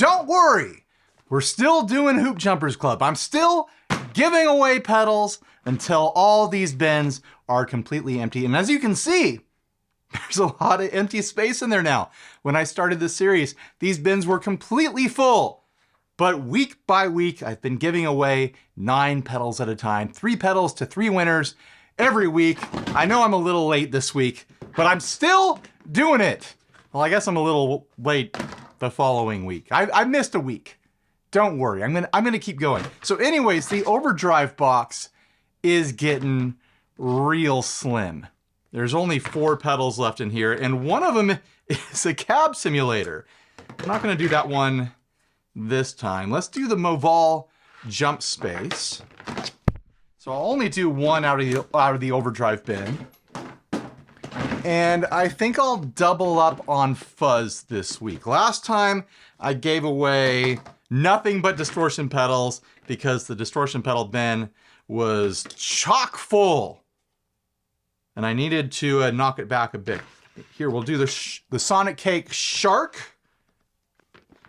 don't worry, we're still doing Hoop Jumpers Club. I'm still giving away pedals until all these bins are completely empty. And as you can see, there's a lot of empty space in there now. When I started this series, these bins were completely full. But week by week, I've been giving away 9 pedals at a time, 3 pedals to 3 winners every week. I know I'm a little late this week, but I'm still doing it. Well, I guess I'm a little late the following week. I missed a week. Don't worry, I'm gonna keep going. So anyways, the overdrive box is getting real slim. There's only 4 pedals left in here, and one of them is a cab simulator. I'm not gonna do that one this time. Let's do the Moval jump space. So I'll only do one out of the overdrive bin. And I think I'll double up on fuzz this week. Last time I gave away nothing but distortion pedals because the distortion pedal bin was chock full. And I needed to knock it back a bit. Here, we'll do the sonicake Shark.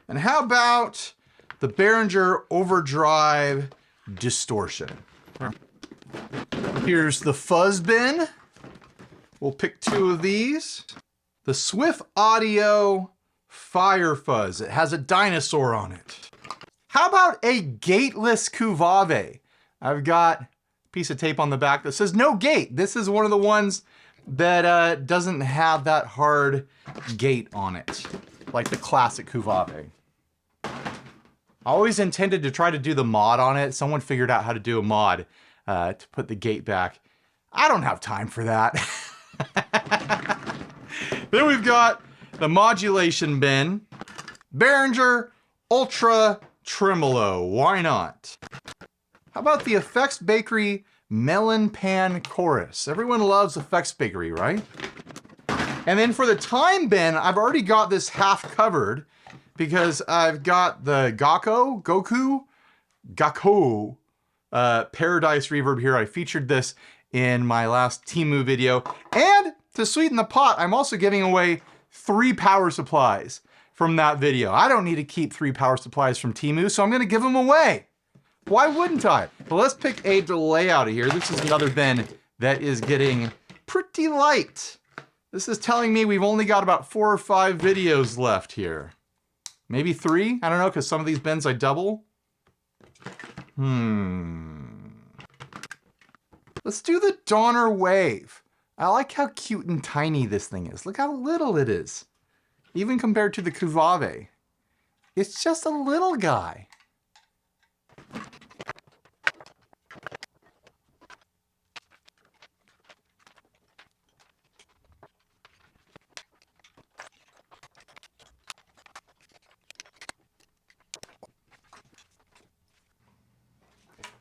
And how about the Behringer Overdrive Distortion? Here's the fuzz bin. We'll pick 2 of these. The Swift Audio Fire Fuzz. It has a dinosaur on it. How about a gateless Cuvave? I've got a piece of tape on the back that says no gate. This is one of the ones that doesn't have that hard gate on it, like the classic Cuvave. I always intended to try to do the mod on it. Someone figured out how to do a mod to put the gate back. I don't have time for that. Then we've got the modulation bin, Behringer Ultra Tremolo. Why not? How about the Effects Bakery Melon Pan Chorus? Everyone loves Effects Bakery, right? And then for the time bin, I've already got this half covered because I've got the Goku Paradise Reverb here. I featured this in my last Temu video. And to sweeten the pot, I'm also giving away 3 power supplies from that video. I don't need to keep 3 power supplies from Temu, so I'm gonna give them away. Why wouldn't I? Well, let's pick a delay out of here. This is another bin that is getting pretty light. This is telling me we've only got about 4 or 5 videos left here. Maybe 3? I don't know, because some of these bins I double. Let's do the Donner Wave. I like how cute and tiny this thing is. Look how little it is. Even compared to the Cuvave. It's just a little guy.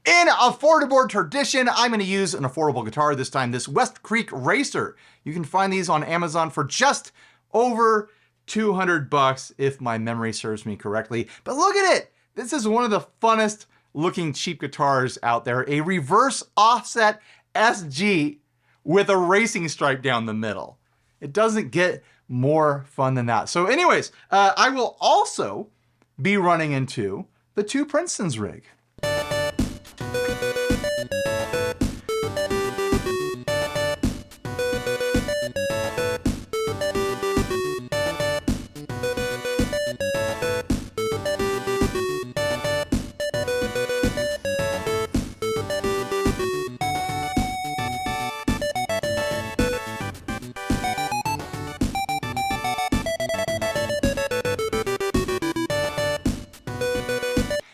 In affordable tradition, I'm going to use an affordable guitar this time, this West Creek Racer. You can find these on Amazon for just over $200 if my memory serves me correctly. But look at it! This is one of the funnest looking cheap guitars out there. A reverse offset SG with a racing stripe down the middle. It doesn't get more fun than that. So anyways, I will also be running into the 2 Princeton's rig.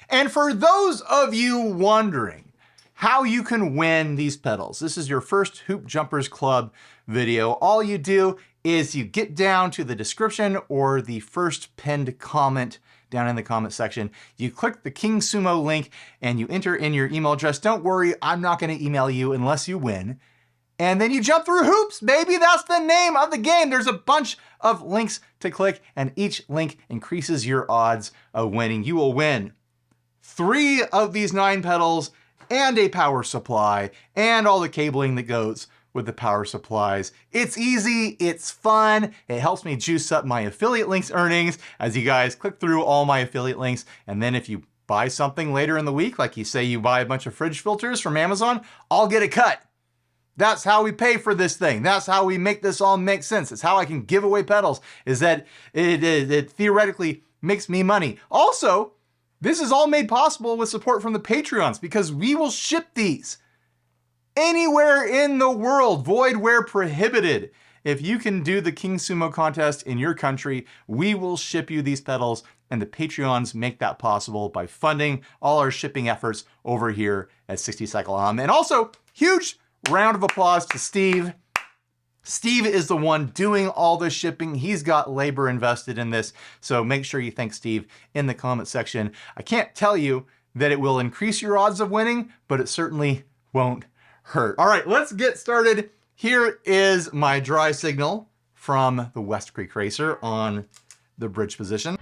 And for those of you wondering how you can win these pedals, this is your first Hoop Jumpers Club video. All you do is you get down to the description or the first pinned comment down in the comment section. You click the King Sumo link and you enter in your email address. Don't worry, I'm not going to email you unless you win. And then you jump through hoops, baby. That's the name of the game. There's a bunch of links to click, and each link increases your odds of winning. You will win 3 of these 9 pedals and a power supply and all the cabling that goes with the power supplies. It's easy, it's fun, it helps me juice up my affiliate links earnings as you guys click through all my affiliate links, and then if you buy something later in the week, like you say you buy a bunch of fridge filters from Amazon, I'll get a cut. That's how we pay for this thing. That's how we make this all make sense. It's how I can give away pedals, is that it theoretically makes me money. Also, this is all made possible with support from the Patreons, because we will ship these anywhere in the world, void where prohibited. If you can do the King Sumo contest in your country, we will ship you these pedals, and the Patreons make that possible by funding all our shipping efforts over here at 60 Cycle Hum. And also, huge round of applause to Steve. Steve is the one doing all the shipping. He's got labor invested in this, so make sure you thank Steve in the comment section. I can't tell you that it will increase your odds of winning, but it certainly won't hurt. All right, let's get started. Here is my dry signal from the West Creek Racer on the bridge position.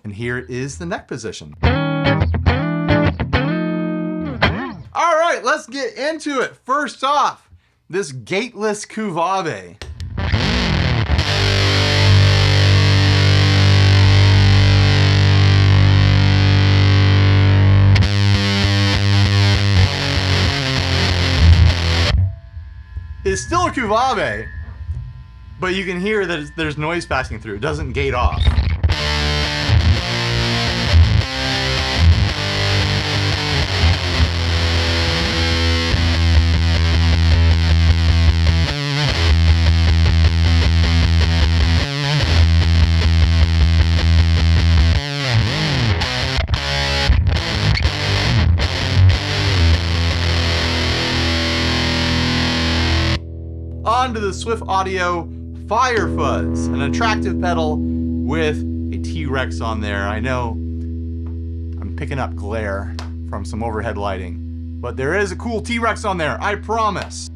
And here is the neck position. All right, let's get into it. First off, this gateless Kuvave. It's still a Kuvave, but you can hear that there's noise passing through. It doesn't gate off. Onto the Swift Audio Fire Fuzz, an attractive pedal with a T-Rex on there. I know I'm picking up glare from some overhead lighting, but there is a cool T-Rex on there, I promise.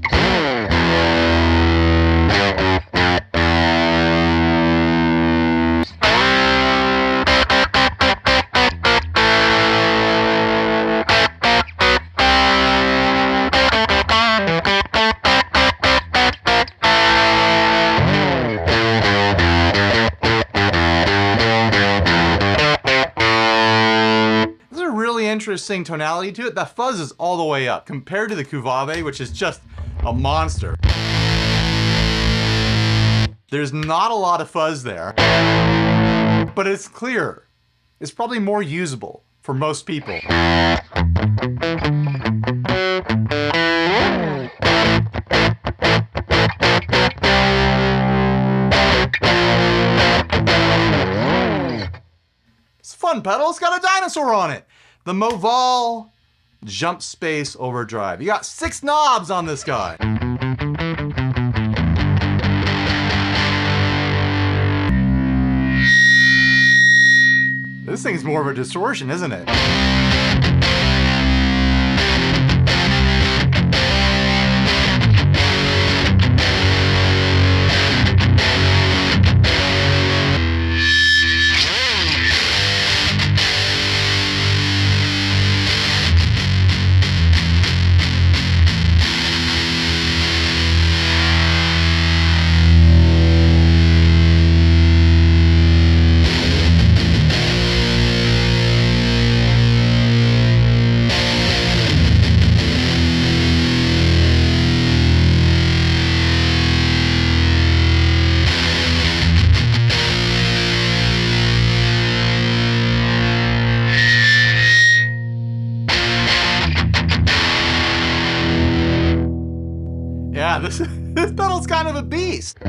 Interesting tonality to it. That fuzz is all the way up compared to the Kuvave, which is just a monster. There's not a lot of fuzz there, but it's clear. It's probably more usable for most people. It's a fun pedal. It's got a dinosaur on it. The Moval Jump Space Overdrive. You got 6 knobs on this guy. This thing's more of a distortion, isn't it? Yeah, this pedal's kind of a beast.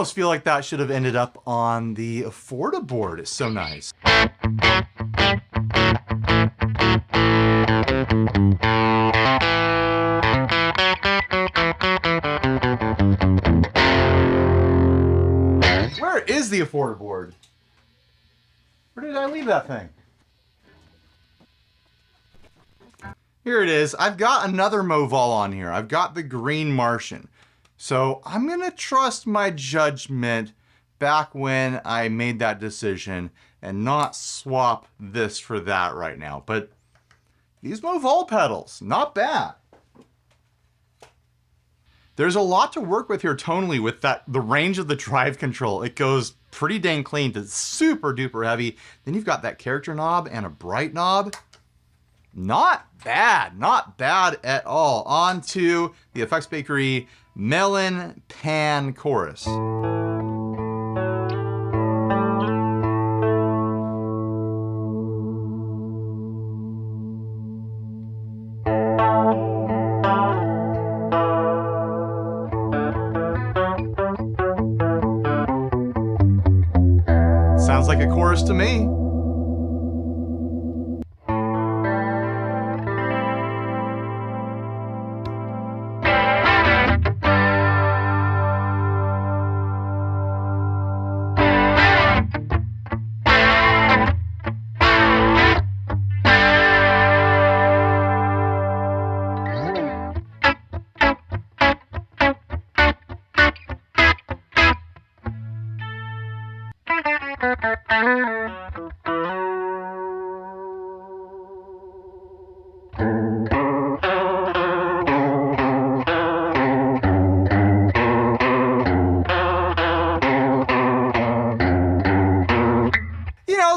almost feel like that should have ended up on the Afforda board. It's so nice. Where is the Afforda board? Where did I leave that thing? Here it is. I've got another Moval on here. I've got the Green Martian. So I'm gonna trust my judgment back when I made that decision and not swap this for that right now. But these Moval pedals, not bad. There's a lot to work with here tonally with the range of the drive control. It goes pretty dang clean to super duper heavy. Then you've got that character knob and a bright knob. Not bad at all. On to the Effects Bakery Melon Pan Chorus. Sounds like a chorus to me.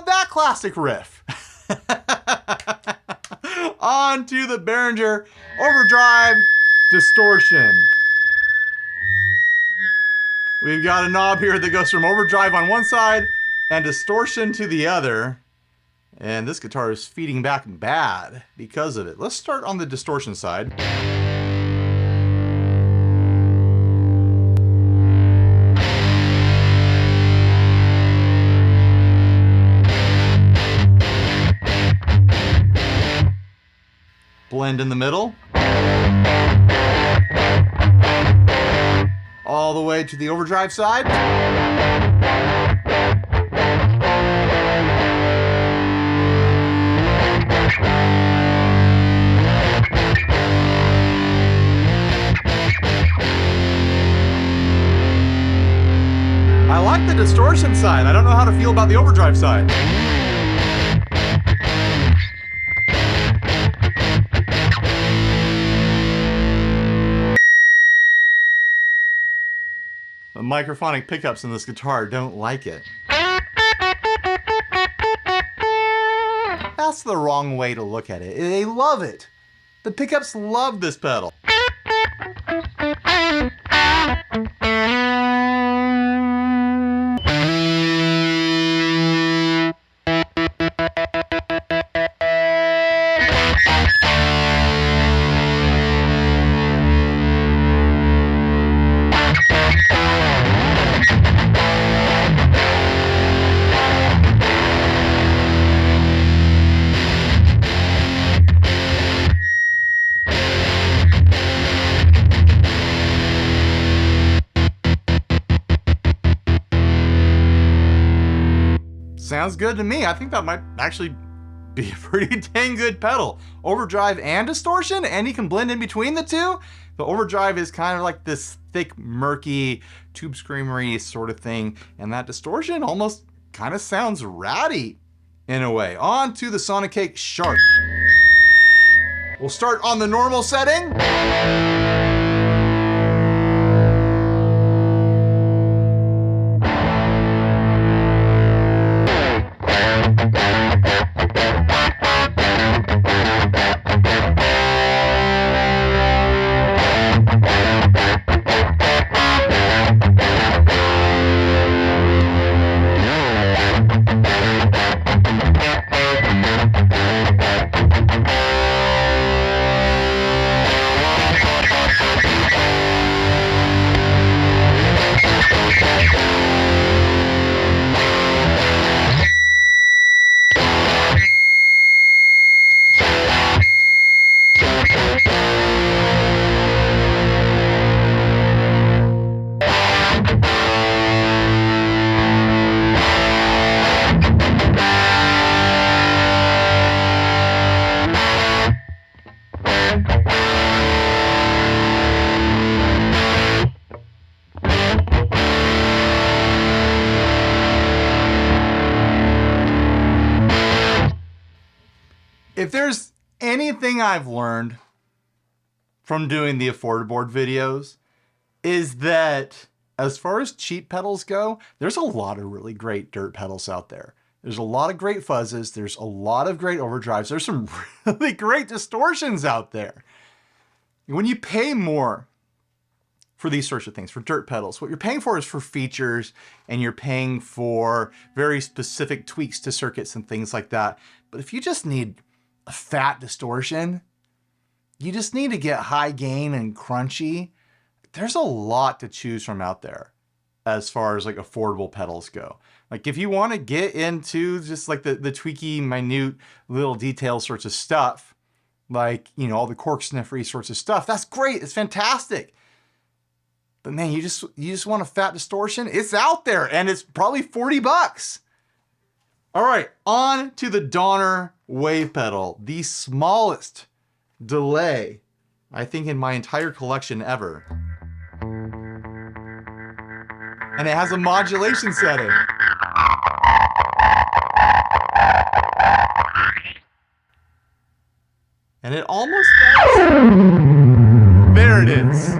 That classic riff. On to the Behringer Overdrive Distortion. We've got a knob here that goes from overdrive on one side and distortion to the other. And this guitar is feeding back bad because of it. Let's start on the distortion side. Blend in the middle. All the way to the overdrive side. I like the distortion side. I don't know how to feel about the overdrive side. The microphonic pickups in this guitar don't like it. That's the wrong way to look at it. They love it. The pickups love this pedal. Sounds good to me. I think that might actually be a pretty dang good pedal. Overdrive and distortion, and you can blend in between the two. The overdrive is kind of like this thick, murky, tube screamery sort of thing, and that distortion almost kind of sounds ratty in a way. On to the sonicake Shark. We'll start on the normal setting. thing I've learned from doing the Affordaboard videos is that as far as cheap pedals go, there's a lot of really great dirt pedals out there. There's a lot of great fuzzes. There's a lot of great overdrives. There's some really great distortions out there. When you pay more for these sorts of things, for dirt pedals, what you're paying for is for features, and you're paying for very specific tweaks to circuits and things like that. But if you just need a fat distortion, you just need to get high gain and crunchy, there's a lot to choose from out there as far as like affordable pedals go. Like if you want to get into just like the tweaky, minute little detail sorts of stuff, like, you know, all the cork sniffery sorts of stuff, that's great. It's fantastic. But man, you just want a fat distortion? It's out there, and it's probably 40 bucks. All right, on to the Donner Wave Pedal, the smallest delay, I think, in my entire collection ever. And it has a modulation setting. And it almost does. There it is.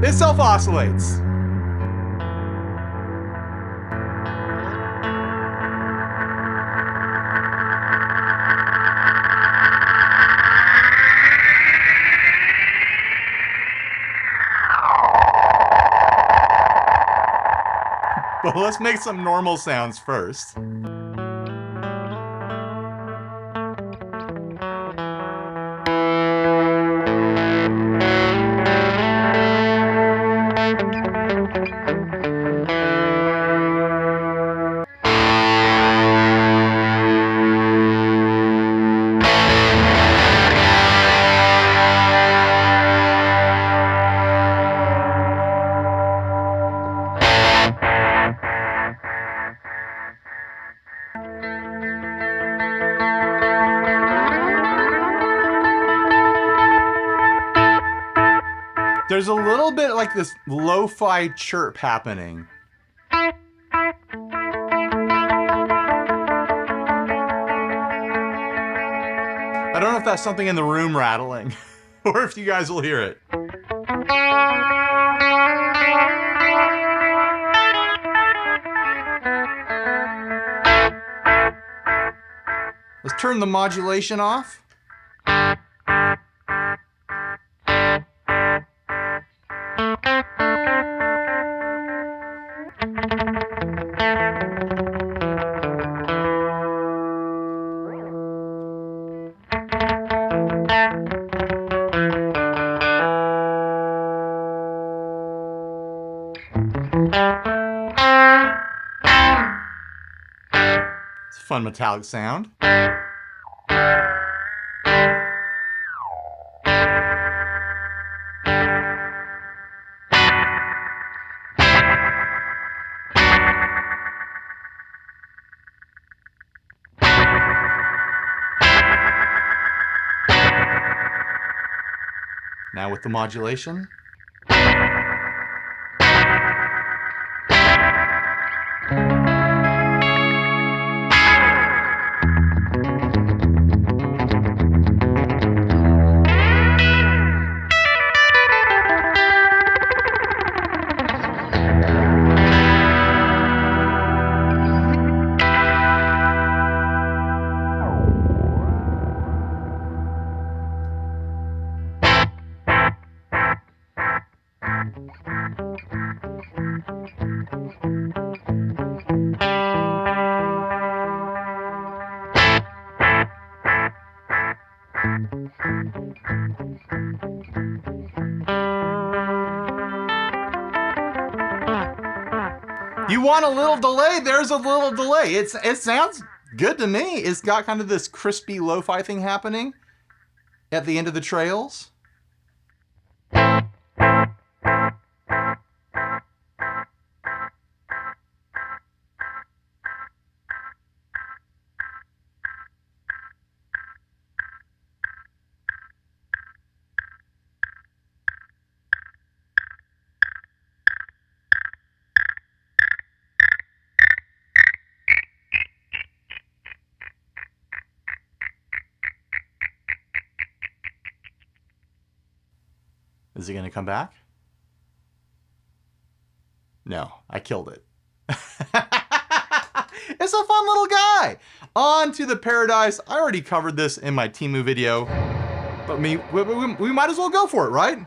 It self-oscillates. But let's make some normal sounds first. There's a little bit like this lo-fi chirp happening. I don't know if that's something in the room rattling or if you guys will hear it. Let's turn the modulation off. It's a fun metallic sound. Now with the modulation. You want a little delay? There's a little delay. It sounds good to me. It's got kind of this crispy lo-fi thing happening at the end of the trails. Is he gonna come back? No, I killed it. It's a fun little guy. On to the Paradise. I already covered this in my Temu video, but we might as well go for it, right?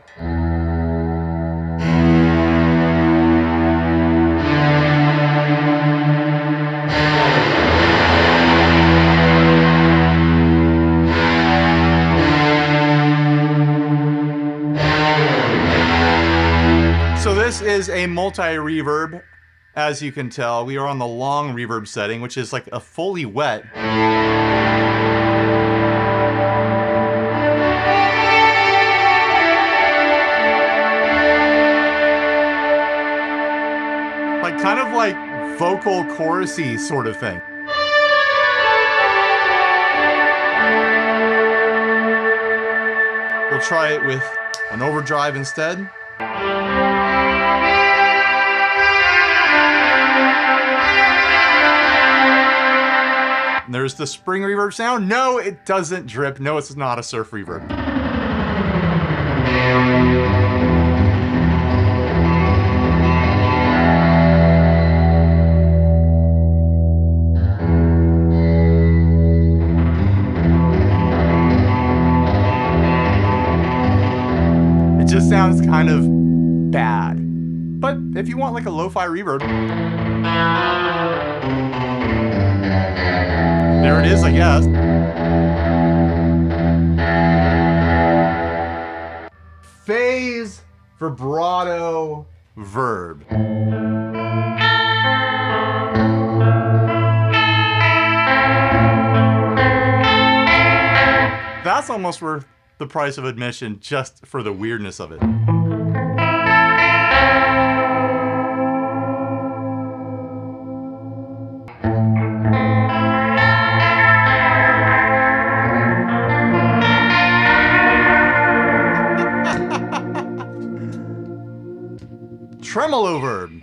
So this is a multi-reverb. As you can tell, we are on the long reverb setting, which is like a fully wet. Like kind of like vocal chorusy sort of thing. We'll try it with an overdrive instead. And there's the spring reverb sound. No, it doesn't drip. No, it's not a surf reverb. It just sounds kind of bad. But if you want like a lo-fi reverb, there it is, I guess. Phase, vibrato, verb. That's almost worth the price of admission just for the weirdness of it. Tremolo verb.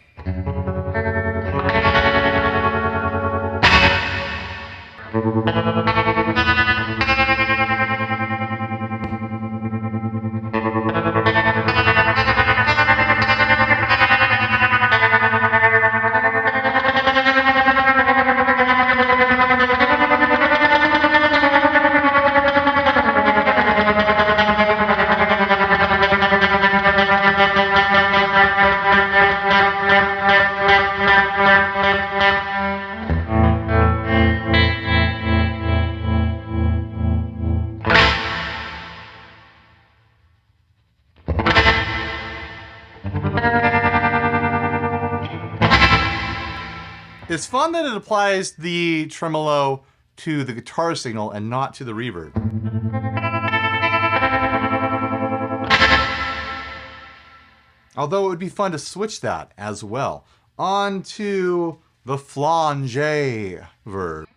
It's fun that it applies the tremolo to the guitar signal and not to the reverb. Although it would be fun to switch that as well. On to the flange verb.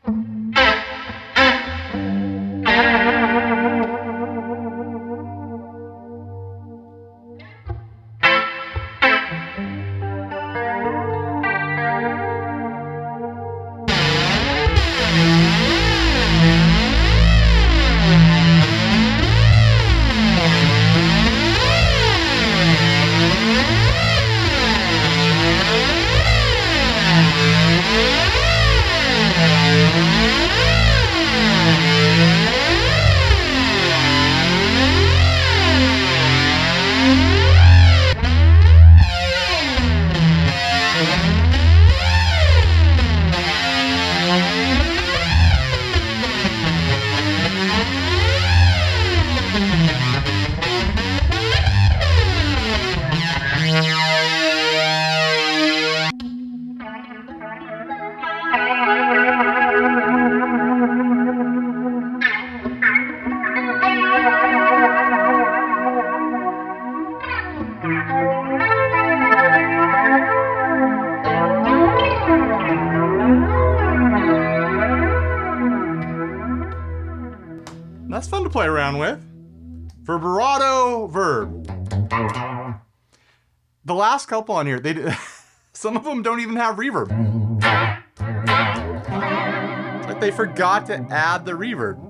That's fun to play around with. Vibrato verb. The last couple on here, some of them don't even have reverb. It's like they forgot to add the reverb.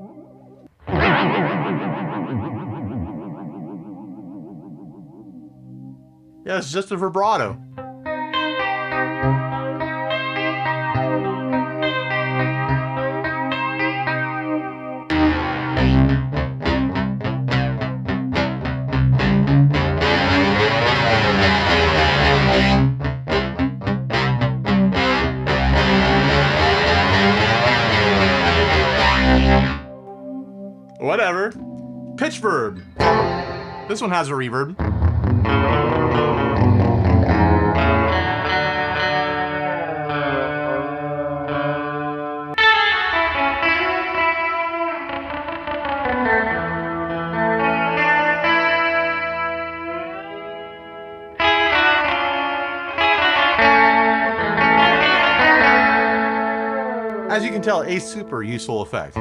Yeah, it's just a vibrato. Whatever. Pitch verb. This one has a reverb. As you can tell, a super useful effect.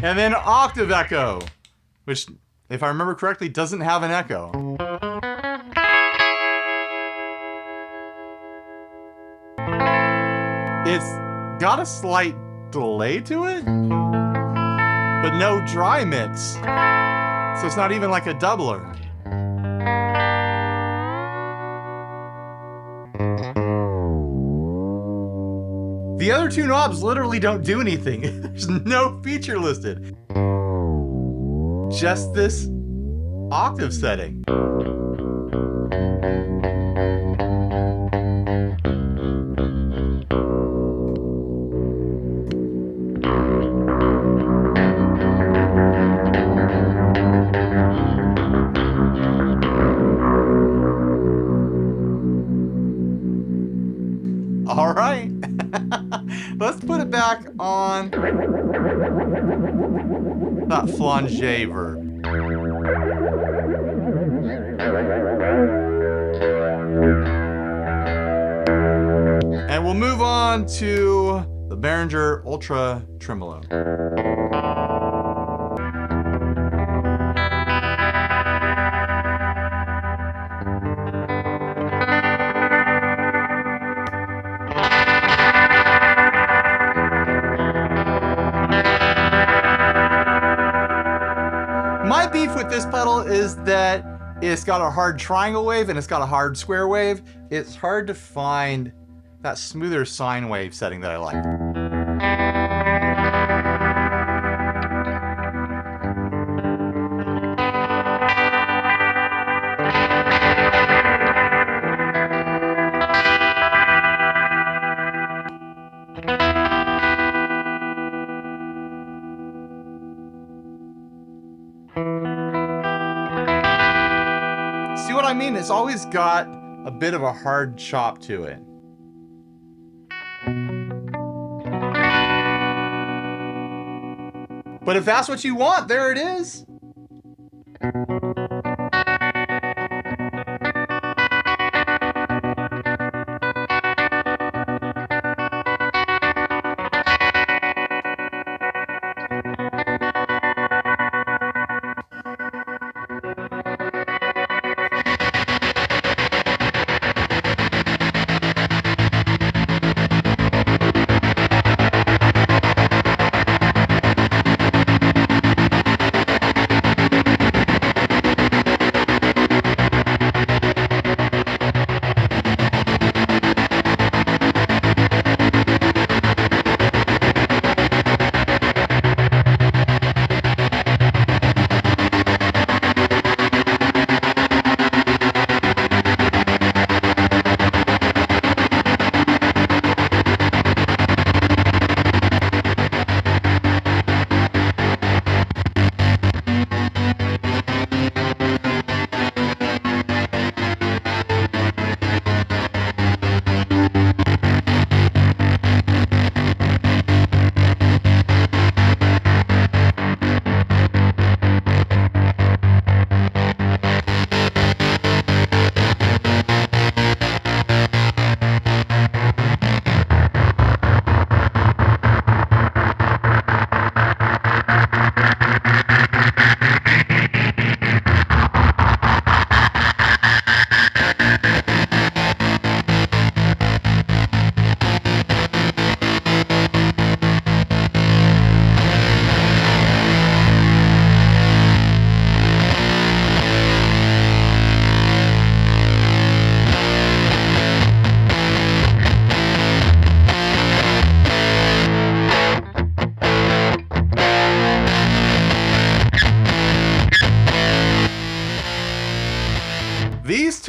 And then octave echo, which, if I remember correctly, doesn't have an echo. It's got a slight delay to it, but no dry mix. So it's not even like a doubler. The other two knobs literally don't do anything. There's no feature listed. Just this octave setting. All right. Let's put it back on that flanger verb. And we'll move on to the Behringer Ultra Tremolo. My beef with this pedal is that it's got a hard triangle wave and it's got a hard square wave. It's hard to find that smoother sine wave setting that I like. See what I mean? It's always got a bit of a hard chop to it. But if that's what you want, there it is.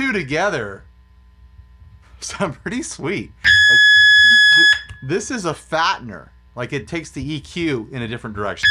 two together sound pretty sweet. Like, this is a fattener. Like, it takes the EQ in a different direction.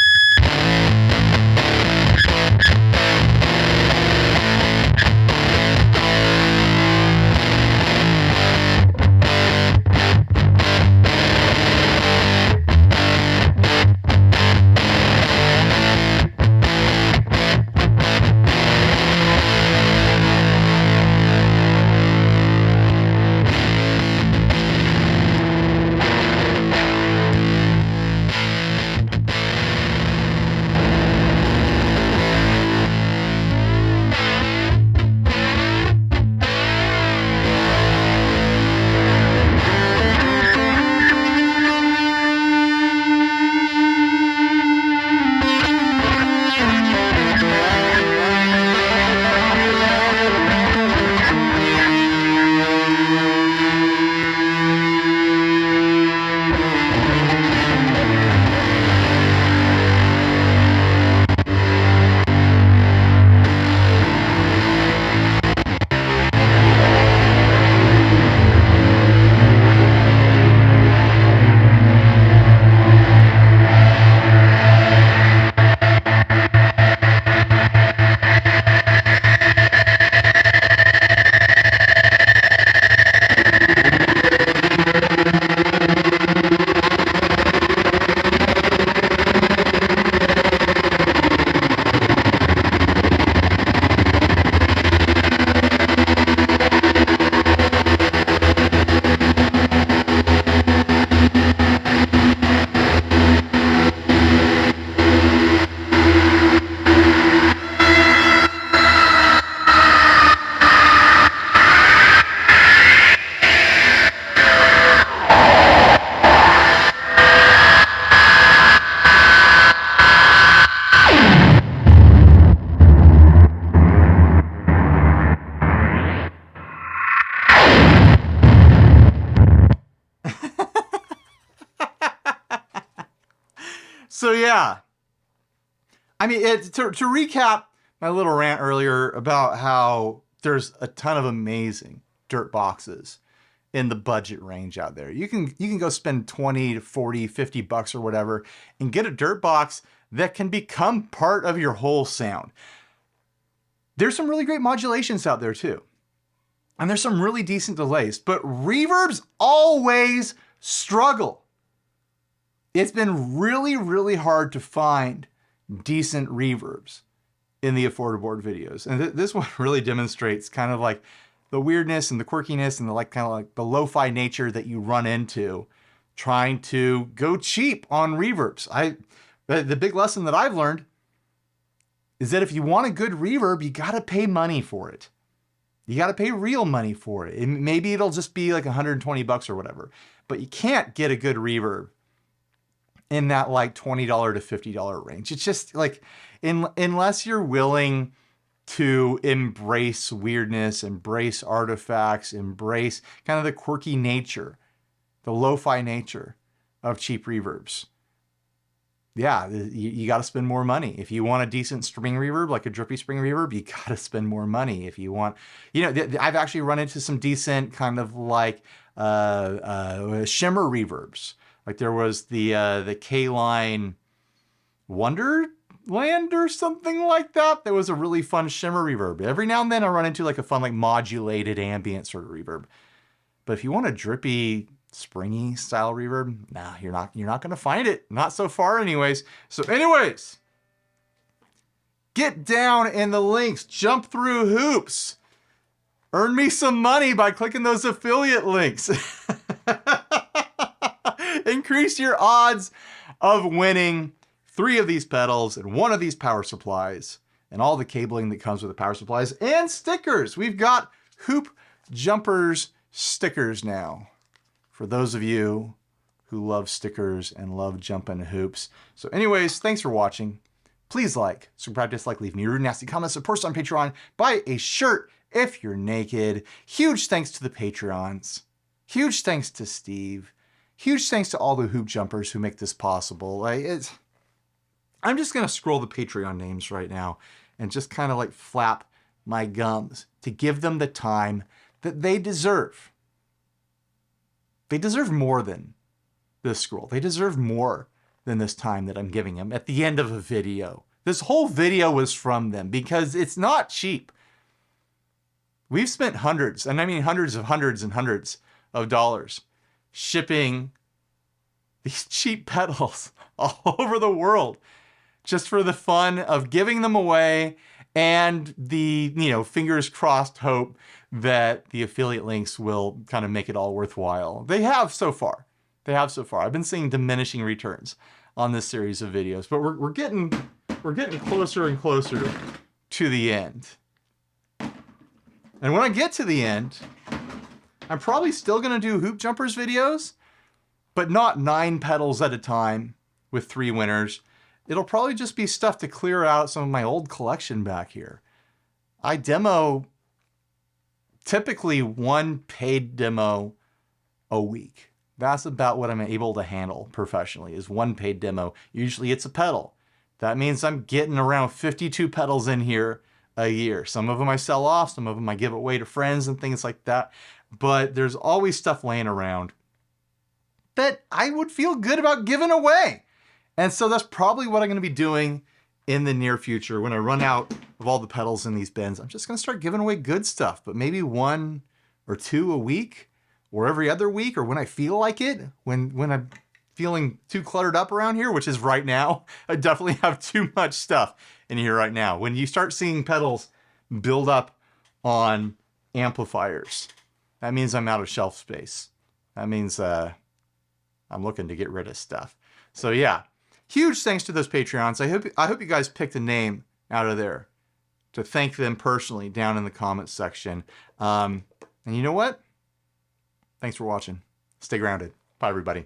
So yeah, I mean, to recap my little rant earlier about how there's a ton of amazing dirt boxes in the budget range out there. You can go spend 20 to 40, 50 bucks or whatever and get a dirt box that can become part of your whole sound. There's some really great modulations out there too. And there's some really decent delays, but reverbs always struggle. It's been really, really hard to find decent reverbs in the Affordable videos. And this one really demonstrates kind of like the weirdness and the quirkiness and the kind of like the lo-fi nature that you run into trying to go cheap on reverbs. The big lesson that I've learned is that if you want a good reverb, you gotta pay money for it. You gotta pay real money for it. Maybe it'll just be like 120 bucks or whatever, but you can't get a good reverb in that like $20 to $50 range. It's just like, unless you're willing to embrace weirdness, embrace artifacts, embrace kind of the quirky nature, the lo-fi nature of cheap reverbs. Yeah, you got to spend more money. If you want a decent string reverb, like a drippy spring reverb, you got to spend more money. If you want, I've actually run into some decent kind of like shimmer reverbs. Like there was the K-Line Wonderland or something like that. There was a really fun shimmer reverb. Every now and then I run into like a fun, like modulated ambient sort of reverb. But if you want a drippy, springy style reverb, nah, you're not going to find it. Not so far anyways. So anyways, get down in the links, jump through hoops, earn me some money by clicking those affiliate links. Increase your odds of winning 3 of these pedals and 1 of these power supplies and all the cabling that comes with the power supplies and stickers. We've got Hoop Jumpers stickers now for those of you who love stickers and love jumping hoops. So anyways, thanks for watching. Please like, subscribe, dislike, leave me rude, nasty comments, support us on Patreon, buy a shirt if you're naked. Huge thanks to the Patreons. Huge thanks to Steve. Huge thanks to all the hoop jumpers who make this possible. I'm just going to scroll the Patreon names right now and just kind of like flap my gums to give them the time that they deserve. They deserve more than this scroll. They deserve more than this time that I'm giving them at the end of a video. This whole video was from them because it's not cheap. We've spent hundreds, and I mean hundreds of dollars shipping these cheap pedals all over the world just for the fun of giving them away and the, fingers crossed hope that the affiliate links will kind of make it all worthwhile. They have so far. I've been seeing diminishing returns on this series of videos, but we're getting closer and closer to the end. And when I get to the end, I'm probably still going to do Hoop Jumpers videos, but not 9 pedals at a time with 3 winners. It'll probably just be stuff to clear out some of my old collection back here. I demo typically 1 paid demo a week. That's about what I'm able to handle professionally, is 1 paid demo. Usually it's a pedal. That means I'm getting around 52 pedals in here a year. Some of them I sell off, some of them I give away to friends and things like that. But there's always stuff laying around that I would feel good about giving away. And so that's probably what I'm going to be doing in the near future. When I run out of all the pedals in these bins, I'm just going to start giving away good stuff, but maybe 1 or 2 a week or every other week, or when I feel like it, when I'm feeling too cluttered up around here, which is right now. I definitely have too much stuff in here right now. When you start seeing pedals build up on amplifiers, that means I'm out of shelf space. That means I'm looking to get rid of stuff. So yeah, huge thanks to those Patreons. I hope you guys picked a name out of there to thank them personally down in the comments section. And you know what? Thanks for watching. Stay grounded. Bye, everybody.